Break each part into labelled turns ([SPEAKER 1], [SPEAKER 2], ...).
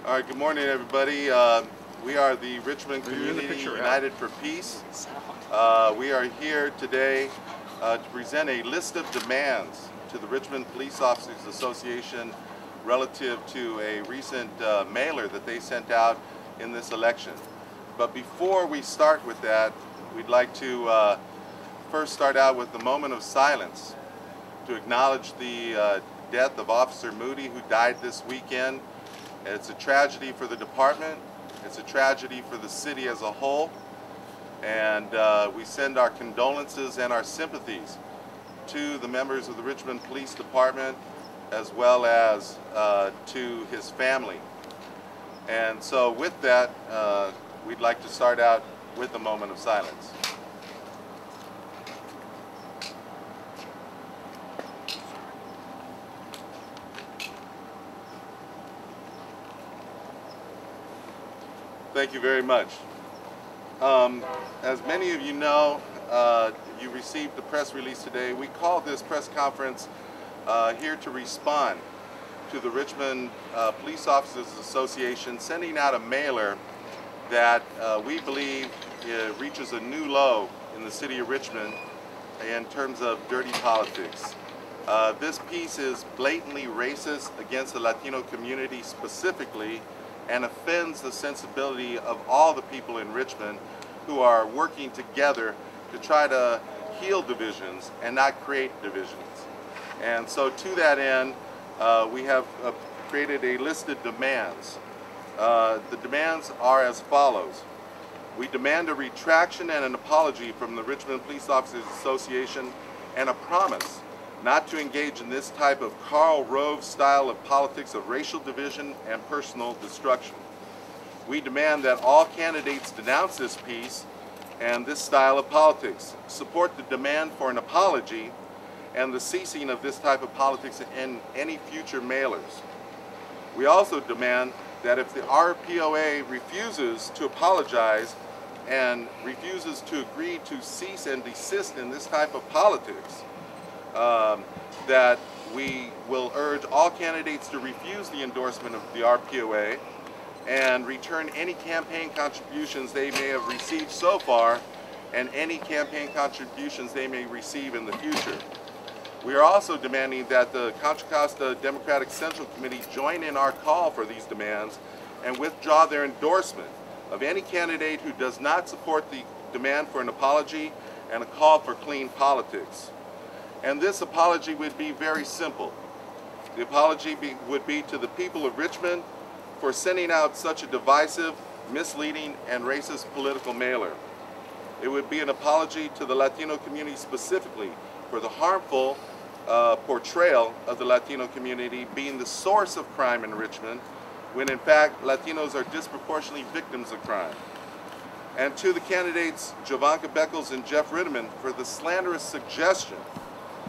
[SPEAKER 1] All right, good morning, everybody. We are the Richmond Community United for Peace. We are here today to present a list of demands to the Richmond Police Officers Association relative to a recent mailer that they sent out in this election. But before we start with that, we'd like to first start out with a moment of silence to acknowledge the death of Officer Moody, who died this weekend. It's a tragedy for the department, it's a tragedy for the city as a whole, and we send our condolences and our sympathies to the members of the Richmond Police Department as well as to his family. And so with that, we'd like to start out with a moment of silence. Thank you very much. As many of you know, you received the press release today. We called this press conference here to respond to the Richmond Police Officers Association sending out a mailer that we believe reaches a new low in the city of Richmond in terms of dirty politics. This piece is blatantly racist against the Latino community specifically, and offends the sensibility of all the people in Richmond who are working together to try to heal divisions and not create divisions. And so to that end, we have created a list of demands. The demands are as follows. We demand a retraction and an apology from the Richmond Police Officers Association and a promise not to engage in this type of Karl Rove style of politics of racial division and personal destruction. We demand that all candidates denounce this piece and this style of politics, support the demand for an apology and the ceasing of this type of politics in any future mailers. We also demand that if the RPOA refuses to apologize and refuses to agree to cease and desist in this type of politics, that we will urge all candidates to refuse the endorsement of the RPOA and return any campaign contributions they may have received so far and any campaign contributions they may receive in the future. We are also demanding that the Contra Costa Democratic Central Committee join in our call for these demands and withdraw their endorsement of any candidate who does not support the demand for an apology and a call for clean politics. And this apology would be very simple. The apology would be to the people of Richmond for sending out such a divisive, misleading, and racist political mailer. It would be an apology to the Latino community specifically for the harmful portrayal of the Latino community being the source of crime in Richmond, when in fact Latinos are disproportionately victims of crime. And to the candidates Jovanka Beckles and Jeff Ritterman for the slanderous suggestion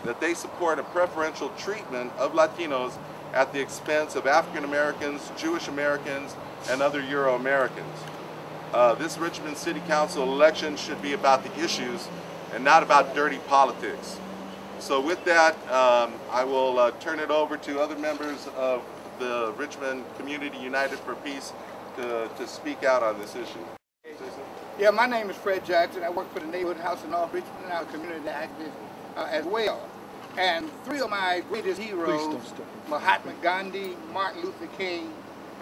[SPEAKER 1] that they support a preferential treatment of Latinos at the expense of African Americans, Jewish Americans, and other Euro-Americans. This Richmond City Council election should be about the issues and not about dirty politics. So with that, I will turn it over to other members of the Richmond Community United for Peace to speak out on this issue.
[SPEAKER 2] Yeah, my name is Fred Jackson. I work for the Neighborhood House in North Richmond, and I'm a community activist as well. And three of my greatest heroes, Mahatma Gandhi, Martin Luther King,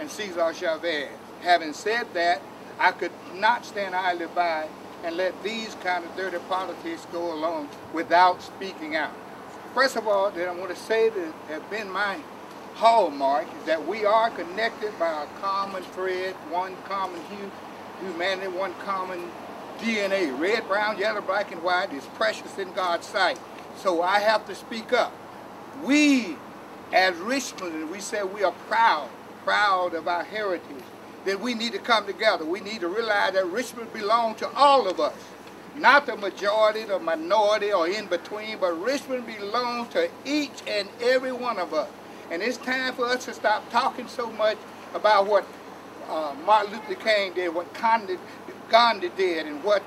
[SPEAKER 2] and Cesar Chavez. Having said that, I could not stand idly by and let these kind of dirty politics go along without speaking out. First of all, that I want to say that has been my hallmark is that we are connected by a common thread, one common humanity, one common DNA. Red, brown, yellow, black, and white is precious in God's sight. So I have to speak up. We, as Richmond, we say we are proud of our heritage, that we need to come together. We need to realize that Richmond belongs to all of us, not the majority, the minority, or in between, but Richmond belongs to each and every one of us. And it's time for us to stop talking so much about what Martin Luther King did, what Gandhi did, and what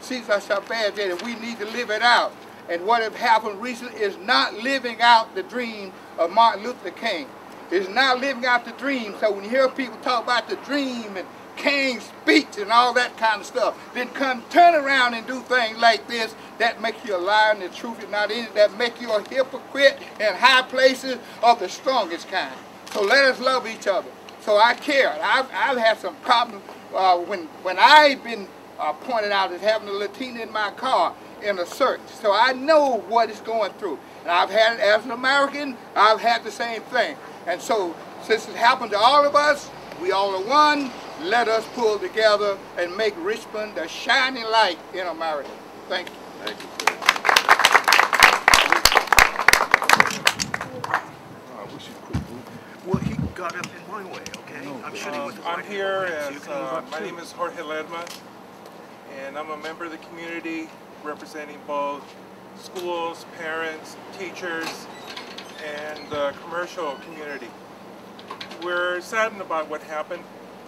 [SPEAKER 2] Cesar Chavez did, and we need to live it out. And what has happened recently is not living out the dream of Martin Luther King. is not living out the dream. So when you hear people talk about the dream and King's speech and all that kind of stuff, then come turn around and do things like this, that make you a liar and the truth is not in it, that make you a hypocrite in high places of the strongest kind. So let us love each other. So I care. I've had some problems when I've been pointed out as having a Latina in my car in a search. So I know what it's going through. And I've had it as an American, I've had the same thing. And so since it happened to all of us, we all are one. Let us pull together and make Richmond a shining light in America. Thank you.
[SPEAKER 1] Thank you.
[SPEAKER 3] Well, he got up in my way, okay? I'm sure he was
[SPEAKER 4] I'm here as, my name is Jorge Ledma, and I'm a member of the community representing both schools, parents, teachers, and the commercial community. We're saddened about what happened,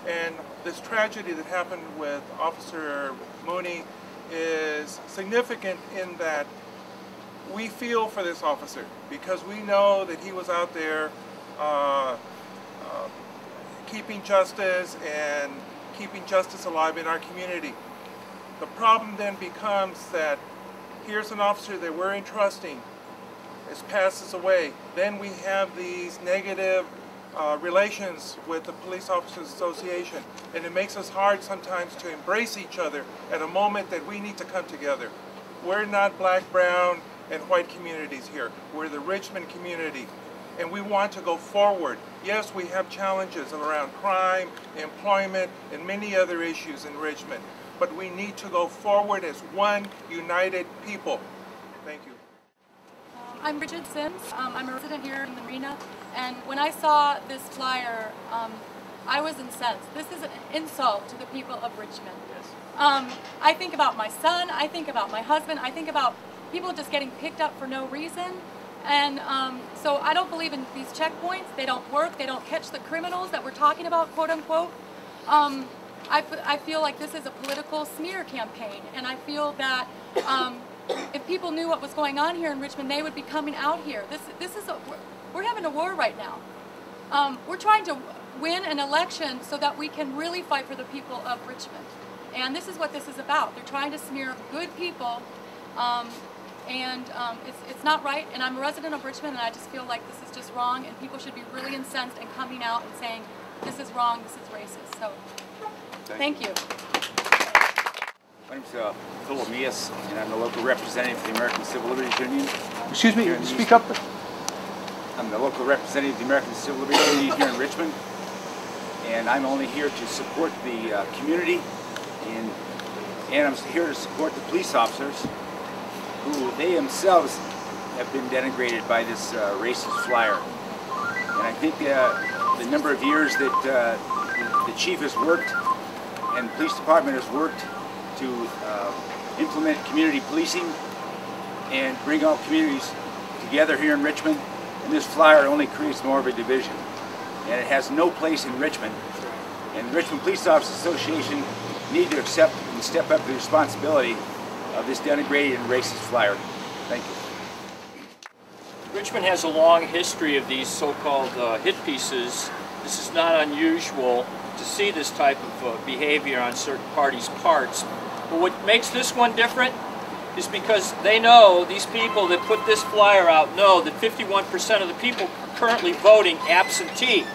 [SPEAKER 4] and this tragedy that happened with Officer Mooney is significant in that we feel for this officer because we know that he was out there keeping justice and keeping justice alive in our community. The problem then becomes that here's an officer that we're entrusting, as passes away. Then we have these negative relations with the Police Officers Association, and it makes us hard sometimes to embrace each other at a moment that we need to come together. We're not black, brown, and white communities here. We're the Richmond community, and we want to go forward. Yes, we have challenges around crime, employment, and many other issues in Richmond, but we need to go forward as one united people. Thank you.
[SPEAKER 5] I'm Bridget Sims. I'm a resident here in the arena, and when I saw this flyer, I was incensed. This is an insult to the people of Richmond. Yes. I think about my son, I think about my husband, I think about people just getting picked up for no reason, and so I don't believe in these checkpoints. They don't work, they don't catch the criminals that we're talking about, quote unquote. I feel like this is a political smear campaign, and I feel that if people knew what was going on here in Richmond, they would be coming out here. We're having a war right now. We're trying to win an election so that we can really fight for the people of Richmond. And this is what this is about. They're trying to smear good people, and it's not right. And I'm a resident of Richmond, and I just feel like this is just wrong, and people should be really incensed and coming out and saying, this is wrong, this is racist. So, thank you.
[SPEAKER 6] My name's Phil Amias, and I'm the local representative of the American Civil Liberties Union.
[SPEAKER 3] Excuse me, speak up.
[SPEAKER 6] I'm the local representative of the American Civil Liberties Union here in Richmond, and I'm only here to support the community, and I'm here to support the police officers who they themselves have been denigrated by this racist flyer. And I think the number of years that the chief has worked and the police department has worked to implement community policing and bring all communities together here in Richmond, and this flyer only creates more of a division, and it has no place in Richmond. And the Richmond Police Officers Association need to accept and step up to the responsibility of this denigrated and racist flyer. Thank you.
[SPEAKER 7] Richmond has a long history of these so-called hit pieces. This is not unusual to see this type of behavior on certain parties' parts. But what makes this one different is because they know, these people that put this flyer out know that 51% of the people are currently voting absentee.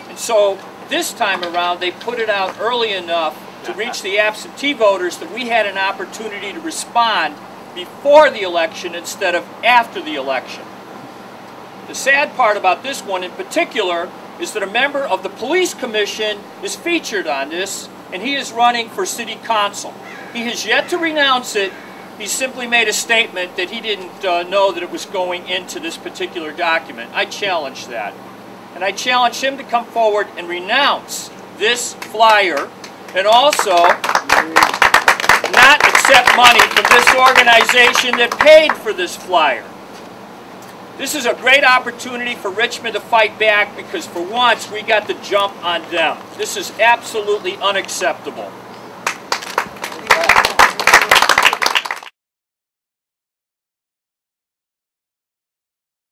[SPEAKER 7] And so this time around they put it out early enough to reach the absentee voters that we had an opportunity to respond before the election instead of after the election. The sad part about this one in particular is that a member of the police commission is featured on this, and he is running for city council. He has yet to renounce it. He simply made a statement that he didn't know that it was going into this particular document. I challenge that. And I challenge him to come forward and renounce this flyer, and also not accept money from this organization that paid for this flyer. This is a great opportunity for Richmond to fight back because for once we got the jump on them. This is absolutely unacceptable.